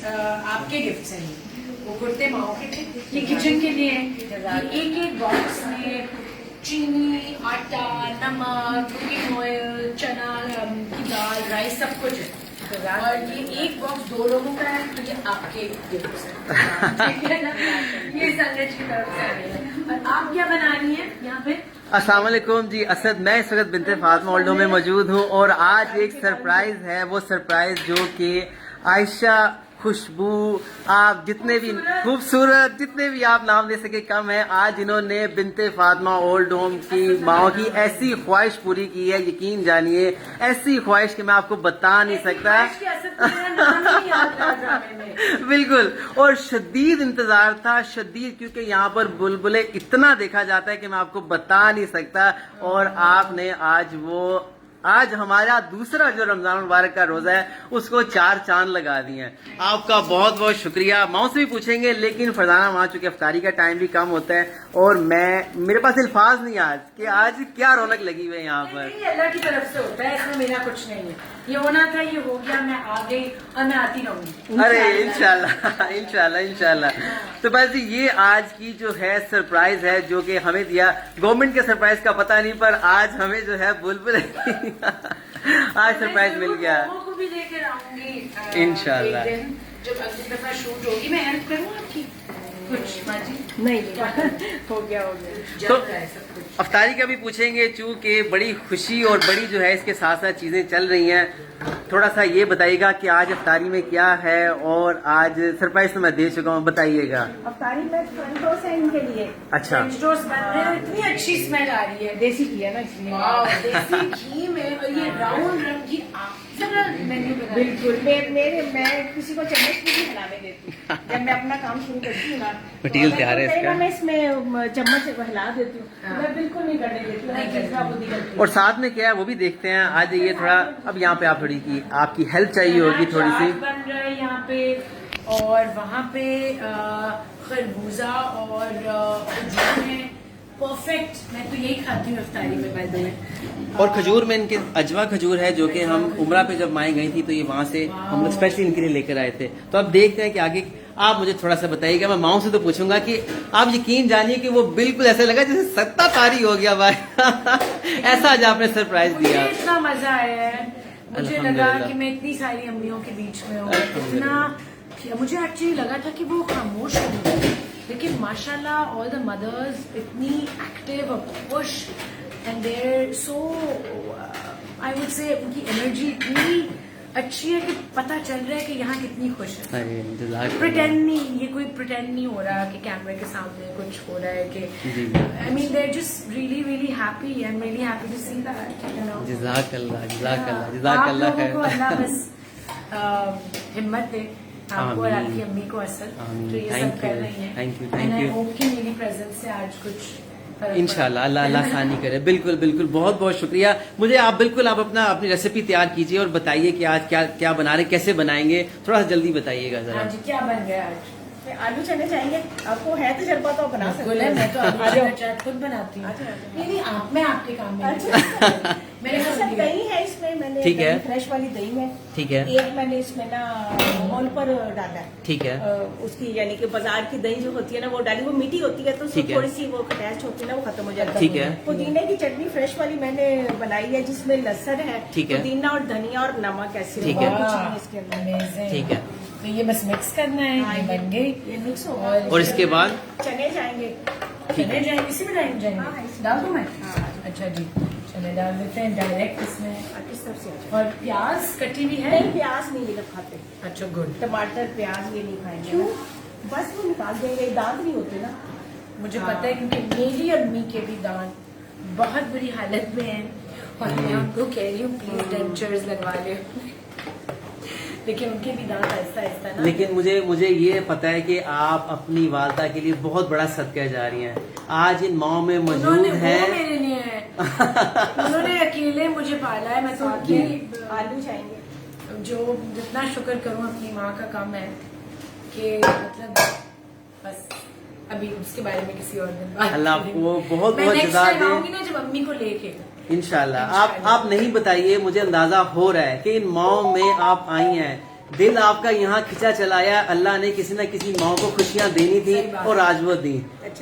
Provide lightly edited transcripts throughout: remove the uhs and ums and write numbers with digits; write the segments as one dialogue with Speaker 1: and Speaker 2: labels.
Speaker 1: आपके गिफ्ट हैं, वो कुर्ते माओ के थे, ये किचन के लिए है। एक एक बॉक्स में चीनी, आटा, नमक, कुकिंग ऑयल, चना की दाल, राइस, सब कुछ है। और ये एक बॉक्स 2 लोगों का है, तो ये आपके गिफ्ट है। ये संगत की तरफ से आए हैं। और आप क्या बना रही हैं यहाँ पे?
Speaker 2: अस्सलाम वालेकुम जी असद, मैं इस वक्त बिनते फातिमा ओल्ड होम में मौजूद हूँ और आज एक सरप्राइज है। वो सरप्राइज जो कि आयशा, खुशबू, आप जितने भी खूबसूरत, जितने भी आप नाम ले सके कम है। आज इन्होंने बिनते फातिमा ओल्ड होम की माओ की ऐसी ख्वाहिश पूरी की है, यकीन जानिए ऐसी ख्वाहिश कि मैं आपको बता नहीं सकता। बिल्कुल, और शदीद इंतजार था, शदीद, क्योंकि यहाँ पर बुलबुले इतना देखा जाता है कि मैं आपको बता नहीं सकता। और आपने आज हमारा दूसरा जो रमजान मुबारक का रोजा है उसको 4 चांद लगा दिए हैं। आपका बहुत बहुत शुक्रिया। माओ से भी पूछेंगे, लेकिन फरजाना वहाँ चूंकि अफ्तारी का टाइम भी कम होता है और मेरे पास अल्फाज नहीं आज कि आज क्या रौनक लगी हुई है यहाँ पर।
Speaker 1: अल्लाह की तरफ से होता है, इसमें मेरा कुछ नहीं है। ये होना था, ये हो गया, मैं आ गई और मैं आती रहूंगी।
Speaker 2: अरे इंशाल्लाह इंशाल्लाह इंशाल्लाह। तो बस ये आज की जो है सरप्राइज है जो कि हमें दिया गवर्नमेंट के सरप्राइज का पता नहीं, पर आज हमें जो है बुलबुल आज सरप्राइज मिल गया।
Speaker 1: को भी लेकर आऊंगी
Speaker 2: इंशाल्लाह।
Speaker 1: जब अगली दफा शूट होगी मैं हेल्प करूँ आपकी कुछ? माजी
Speaker 3: नहीं हो गया
Speaker 2: तो अफ्तारी का भी पूछेंगे, चूंकि बड़ी खुशी और बड़ी जो है इसके साथ साथ चीजें चल रही हैं। थोड़ा सा ये बताइएगा कि आज अफ्तारी में क्या है, और आज सरप्राइज तो मैं दे चुका हूँ, बताइएगा।
Speaker 3: अफ्तारी में फ्रेंच टोस्ट है इनके लिए।
Speaker 2: अच्छा,
Speaker 1: फ्रेंच टोस्ट बन रहे हैं, इतनी अच्छी स्मेल आ रही है।
Speaker 3: देसी घी है ना इसलिए।
Speaker 1: देसी घी में, और ये राउंड रंग की मेन्यू बना।
Speaker 3: बिल्कुल, मैं किसी को चम्मच भी नहीं हिलाने देती। जब मैं अपना काम शुरू करती हूँ ना,
Speaker 2: मटीरियल तैयार है इसका।
Speaker 3: मैं इसमें चम्मच हिला देती हूँ, मैं बिल्कुल नहीं करने देती।
Speaker 2: और साथ में क्या है वो भी देखते हैं। आज ये थोड़ा, अब यहाँ पे आप थोड़ी की आपकी हेल्प चाहिए होगी थोड़ी सी।
Speaker 1: बन रहा है यहाँ पे, और वहाँ पे खरबूजा और खजूर है। परफेक्ट, मैं तो यही खाती हूँ अफ्तारी में बाय द वे।
Speaker 2: और खजूर में इनके अजवा खजूर है जो कि हम उमरा पे जब माएँ गई थी तो ये वहाँ से हम लोग स्पेशली इनके लिए लेकर आए थे। तो अब देखते हैं कि आगे आप मुझे थोड़ा सा बताइएगा। मैं माओ से तो पूछूंगा कि आप यकीन जानिए कि वो बिल्कुल ऐसा लगा जैसे 7 तारी हो गया भाई। ऐसा आज आपने सरप्राइज दिया।
Speaker 1: इतना मजा आया है, मुझे लगा कि मैं इतनी सारी अम्मियों के बीच में हूँ। इतना मुझे एक्चुअली लगा था कि वो खामोश हो, लेकिन माशाल्लाह ऑल द मदर्स इतनी एक्टिव और push, and there so I would say उनकी एनर्जी इतनी अच्छी है कि पता चल रहा है कि यहाँ कितनी खुश है। प्रिटेंड नहीं, ये कोई प्रिटेंड नहीं हो रहा कि कैमरे के सामने कुछ हो रहा है कि I mean they are just really really happy. I am really happy to see that, you know.
Speaker 2: जज़ाकल्लाह जज़ाकल्लाह जज़ाकल्लाह खैर।
Speaker 1: अल्लाह बस हिम्मत दे आपको और आपकी अम्मी को असल, तो ये सब कर रही हैं।
Speaker 2: Thank you
Speaker 1: and
Speaker 2: thank
Speaker 1: I
Speaker 2: you.
Speaker 1: Hope कि मेरी प्रेजेंस से आज कुछ
Speaker 2: इंशाल्लाह अल्लाह अल्लाह आसानी करे। बिल्कुल बिल्कुल, बहुत बहुत शुक्रिया। मुझे आप बिल्कुल आप अपनी रेसिपी तैयार कीजिए और बताइए कि आज क्या क्या बना रहे, कैसे बनाएंगे, थोड़ा सा जल्दी बताइएगा जरा।
Speaker 1: आज क्या बन गया? आज
Speaker 3: आलू चने चाहिए आपको, है तजर्बा तो बना सकते हैं।
Speaker 1: मैं तो आलू चने खुद बनाती हूँ। नहीं, मैं आपके काम में मेरे साथ
Speaker 3: दही है इसमें, मैंने
Speaker 2: ठीक है,
Speaker 3: फ्रेश वाली दही है।
Speaker 2: ठीक है,
Speaker 3: एक मैंने इसमें ना मोल पर डाला है।
Speaker 2: ठीक है,
Speaker 3: उसकी यानी कि बाजार की दही जो होती है ना वो डाली, वो मीठी होती है तो थोड़ी सी वो खटास होती है ना, वो खत्म हो जाती है।
Speaker 2: ठीक है।
Speaker 3: पुदीने की चटनी फ्रेश वाली मैंने बनाई है जिसमें लहसुन है,
Speaker 2: ठीक है,
Speaker 3: पुदीना और धनिया और नमक ऐसे,
Speaker 2: ठीक है,
Speaker 3: इसके अंदर।
Speaker 2: ठीक है।
Speaker 1: तो ये बस मिक्स करना है। ये बन गई,
Speaker 3: ये मिक्स होगा।
Speaker 2: और इसके बाद
Speaker 3: चने जाएंगे,
Speaker 1: चने जाएंगे, इसी में जाएंगे। डाल दूं मैं? अच्छा जी, चने डाल देते हैं डायरेक्ट इसमें।
Speaker 3: इस तरफ से।
Speaker 1: और प्याज कटी हुई है?
Speaker 3: नहीं, प्याज नहीं ये लोग खाते।
Speaker 1: अच्छा गुड।
Speaker 3: टमाटर प्याज ये नहीं खाएंगे। क्यों? बस वो निकाल देंगे, दांत नहीं होते ना।
Speaker 1: मुझे पता है क्योंकि मेरी अम्मी के भी दांत बहुत बुरी हालत में हैं और मैं उनको कह रही हूँ प्लीज डेंचर्स लगवा ले, लेकिन उनके भी दांत आहिस्ता आहिस्ता ना।
Speaker 2: लेकिन मुझे ये पता है कि आप अपनी वालदा के लिए बहुत बड़ा सदका जा रही हैं। आज इन माओ में मौजूद है।
Speaker 1: मेरे लिए है। उन्होंने अकेले मुझे पाला है। मैं तो उनकी
Speaker 3: आलू चाहिए।
Speaker 1: जो जितना शुक्र करूं अपनी माँ का कम है कि मतलब बस अभी उसके बारे में किसी और दिन बात
Speaker 2: अल्लाह
Speaker 1: करेंगे।
Speaker 2: आपको बहुत
Speaker 1: मैं
Speaker 2: बहुत
Speaker 1: नेक्स्ट
Speaker 2: जज़ा
Speaker 1: टाइम
Speaker 2: दे।
Speaker 1: आऊंगी ना जब अम्मी को लेके।
Speaker 2: इंशाल्लाह। आप नहीं बताइए, मुझे अंदाजा हो रहा है कि इन माओ में आप आई हैं दिल आपका यहाँ खिंचा चलाया, अल्लाह ने किसी न किसी माँ को खुशियाँ देनी थी और आज वो दी।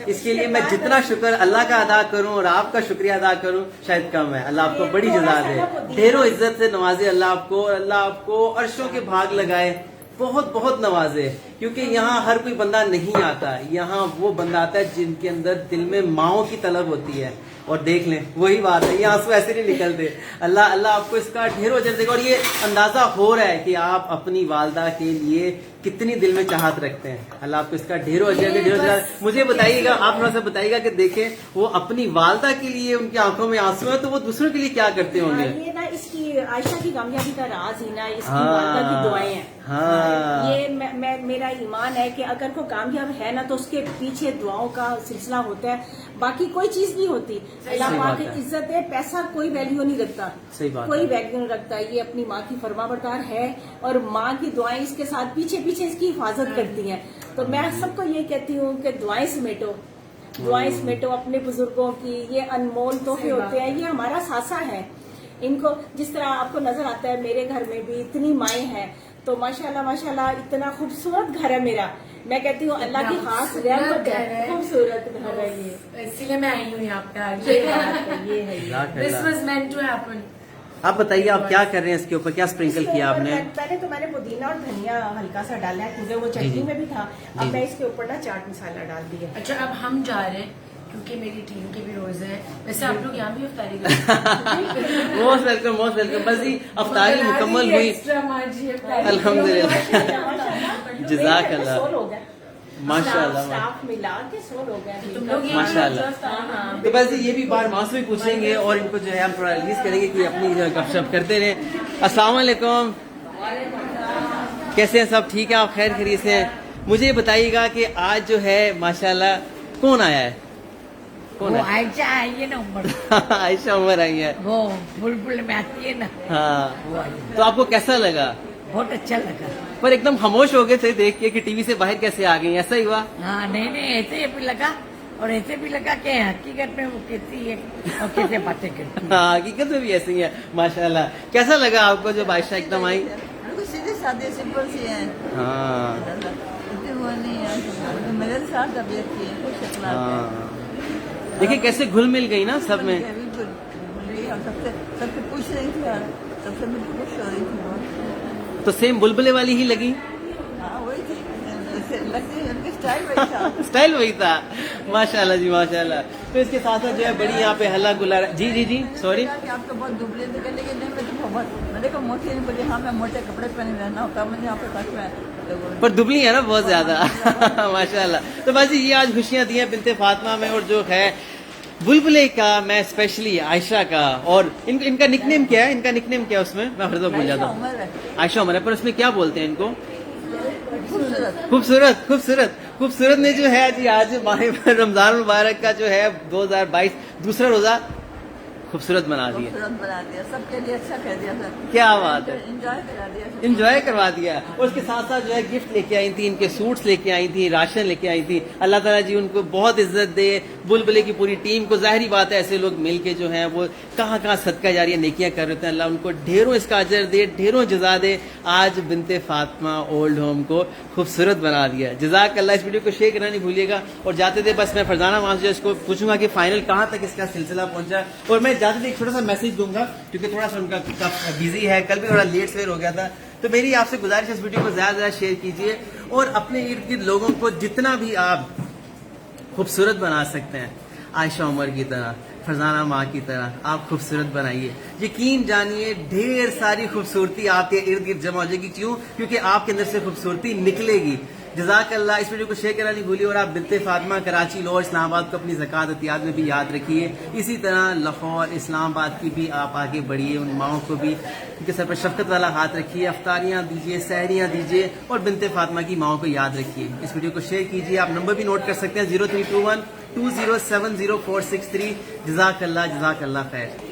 Speaker 2: इसके लिए मैं जितना शुक्र अल्लाह का अदा करूं और आपका शुक्रिया अदा करूं शायद कम है। अल्लाह आपको बड़ी जज़ा दे, ढेरों इज्जत से नवाजे अल्लाह आपको, और अल्लाह आपको अर्शों के भाग लगाए, बहुत बहुत नवाजे। क्योंकि यहाँ हर कोई बंदा नहीं आता, यहाँ वो बंदा आता है जिनके अंदर दिल में माओ की तलब होती है। और देख लें वही बात है, ये आंसू ऐसे नहीं निकलते। अल्लाह अल्लाह आपको इसका ढेरों अजर देगा। और ये अंदाजा हो रहा है कि आप अपनी वालदा के लिए कितनी दिल में चाहत रखते हैं। अल्लाह आपको इसका ढेरों अजर दे, ढेरों अजर। मुझे बताइएगा, आप थोड़ा सा बताइएगा कि देखें वो अपनी वालदा के लिए उनकी आंखों में आंसू है, तो वो दूसरों के लिए क्या करते होंगे।
Speaker 3: ये ना इसकी आयशा की कामयाबी का राज ही ना इसकी वालदा की दुआएं हैं।
Speaker 2: हाँ,
Speaker 3: ये मेरा ईमान है कि अगर कोई कामयाब है ना तो उसके पीछे दुआओं का सिलसिला होता है, बाकी कोई चीज नहीं होती। अल्लाह पाक की इज्जत है, पैसा कोई वैल्यू नहीं रखता,
Speaker 2: सही बात
Speaker 3: कोई वैल्यू नहीं रखता। ये अपनी माँ की फरमाबरदार है और माँ की दुआएं इसके साथ पीछे पीछे इसकी हिफाजत करती हैं। तो मैं सबको ये कहती हूँ कि दुआएं समेटो, दुआएं समेटो अपने बुजुर्गों की। ये अनमोल तोहफे होते हैं, ये हमारा सासा है। इनको जिस तरह आपको नजर आता है, मेरे घर में भी इतनी माएँ हैं, तो माशाल्लाह माशाल्लाह इतना खूबसूरत घर है मेरा। मैं कहती हूँ अल्लाह की खास रहमत है, खूबसूरत घर है ये,
Speaker 1: इसीलिए मैं आई हूँ यहाँ पे आज। ये है, this was meant to happen.
Speaker 2: आप बताइए आप क्या कर रहे हैं इसके ऊपर, क्या स्प्रिंकल किया आपने।
Speaker 3: पहले तो मैंने पुदीना और धनिया हल्का सा डाला है, क्योंकि वो चटनी में भी था। अब मैं इसके ऊपर ना चाट मसाला डाल दिया।
Speaker 1: अच्छा, अब हम जा रहे हैं क्योंकि मेरी टीम के भी रोजे हैं। वैसे आप लोग यहाँ भी अफ्तारी करें।
Speaker 2: Most welcome, most welcome. बस जी अफ्तारी मुकम्मल हुई अल्हम्दुलिल्लाह, जज़ाकल्लाह, माशाल्लाह,
Speaker 3: स्टाफ मिला के 100 लोग हैं
Speaker 1: तुम लोग
Speaker 2: माशाल्लाह। तो बस ये भी बार माँ से भी पूछेंगे और इनको जो है हम थोड़ा रिलीज करेंगे कि अपनी जो है गपशप करते रहे। अस्सलाम वालेकुम, कैसे हैं सब, ठीक है आप खैर खैरियत से हैं। मुझे ये बताइएगा कि आज जो है माशाल्लाह कौन आया है, कौन है।
Speaker 4: आयशा आई है ना उमर,
Speaker 2: आयशा उमर आई है,
Speaker 4: वो बुलबुल में आती है ना,
Speaker 2: हाँ। तो आपको कैसा लगा।
Speaker 4: बहुत अच्छा लगा।
Speaker 2: पर एकदम खामोश हो गए थे देख के कि टीवी से बाहर कैसे आ गई, ऐसा ही हुआ।
Speaker 4: हाँ नहीं ऐसे भी लगा और ऐसे भी लगा कि हकीकत में वो कैसी है और कैसे बातें करती है।
Speaker 2: हाँ हकीकत में भी ऐसी ही है माशाल्लाह। कैसा लगा आपको जब आयशा एकदम आई।
Speaker 5: सीधे साधे सिंपल सी है,
Speaker 2: हाँ
Speaker 5: वो नहीं है, मेरे साथ तबीयत की है, कुछ अखलाक है।
Speaker 2: हाँ, देखिए कैसे घुल मिल गई ना सब में।
Speaker 5: बिल्कुल सबसे पूछ रही थी यार, सबसे मैं खुश हो रही थी बहुत।
Speaker 2: तो सेम बुलबुले वाली ही लगी।
Speaker 5: हाँ वही थी, लगती है उनकी स्टाइल वही था।
Speaker 2: स्टाइल वही था, माशाल्लाह जी माशाल्लाह। तो इसके साथ साथ जो है बड़ी यहाँ पे हल्ला गुल्ला। जी जी जी सॉरी,
Speaker 5: कि आपको बहुत दुबले थे, लेकिन नहीं मैं तो बहुत, मैंने कहा मोटी नहीं बोली, हाँ मैं मोटे कपड़े पहने रहना होता मुझे यहाँ पे कष्ट में,
Speaker 2: पर दुबली है ना बहुत ज्यादा माशाल्लाह। तो बस ये आज खुशियाँ दी हैं बिनते फातिमा में। और जो है बुलबुले का, मैं स्पेशली आयशा का, और इनका निकनेम क्या है, इनका निकनेम क्या है उसमें, मैं हर दफा भूल जाता हूँ।
Speaker 5: उम्र है
Speaker 2: आयशा उमर है, पर उसमें क्या बोलते हैं इनको।
Speaker 5: खूबसूरत।
Speaker 2: खूबसूरत, खूबसूरत, खूबसूरत ने जो है जी आज माह रमजान मुबारक का जो है 2022 दूसरा रोजा खूबसूरत बना दिया,
Speaker 5: खूबसूरत बना दिया, सबके लिए अच्छा कर दिया सर।
Speaker 2: क्या बात है,
Speaker 5: एंजॉय करा दिया,
Speaker 2: इंजॉय करवा दिया। और उसके साथ साथ जो है गिफ्ट लेके आई थी, इनके सूट्स लेके आई थी, राशन लेके आई थी। अल्लाह ताला जी उनको बहुत इज्जत दे, बुलबुले की पूरी टीम को। जाहिर बात है ऐसे लोग मिल के जो है वो कहाँ कहाँ सदका जारिया नेकियां कर रहे थे। अल्लाह उनको ढेरों इसका अजर दे, ढेरों जजा दे। आज बिनते फातिमा ओल्ड होम को खूबसूरत बना दिया, जज़ाकल्लाह। इस वीडियो को शेयर करना नहीं भूलिएगा। और जाते थे बस मैं फरजाना मास्टर को पूछूंगा कि फाइनल कहाँ तक इसका सिलसिला पहुंचा। और मैं जाते थे एक छोटा सा मैसेज दूंगा क्योंकि थोड़ा सा उनका बिजी है, कल भी थोड़ा लेट सवेर हो गया था। तो मेरी आपसे गुजारिश है इस वीडियो को ज्यादा से ज्यादा शेयर कीजिए और अपने इर्द गिर्द लोगों को जितना भी आप खूबसूरत बना सकते हैं आयशा उमर की तरह, फरजाना माँ की तरह आप खूबसूरत बनाइए। यकीन जानिए ढेर सारी खूबसूरती आपके इर्द गिर्द जमा हो जाएगी। क्यों? क्योंकि आपके अंदर से खूबसूरती निकलेगी। जज़ाकल्लाह। इस वीडियो को शेयर करना नहीं भूलिए। और आप बिनते फातिमा कराची, लाहौर, इस्लामाबाद को अपनी ज़कात एहतियात में भी याद रखिए। इसी तरह लाहौर, इस्लामाबाद की भी आप आगे बढ़िए, उन माओं को भी उनके सर पर शफकत वाला हाथ रखिए, अफ्तारियाँ दीजिए, सहरियाँ दीजिए और बिनते फातिमा की माओं को याद रखिए। इस वीडियो को शेयर कीजिए। आप नंबर भी नोट कर सकते हैं 0321 2070 463। जज़ाकल्लाह, जज़ाकल्लाह खैर।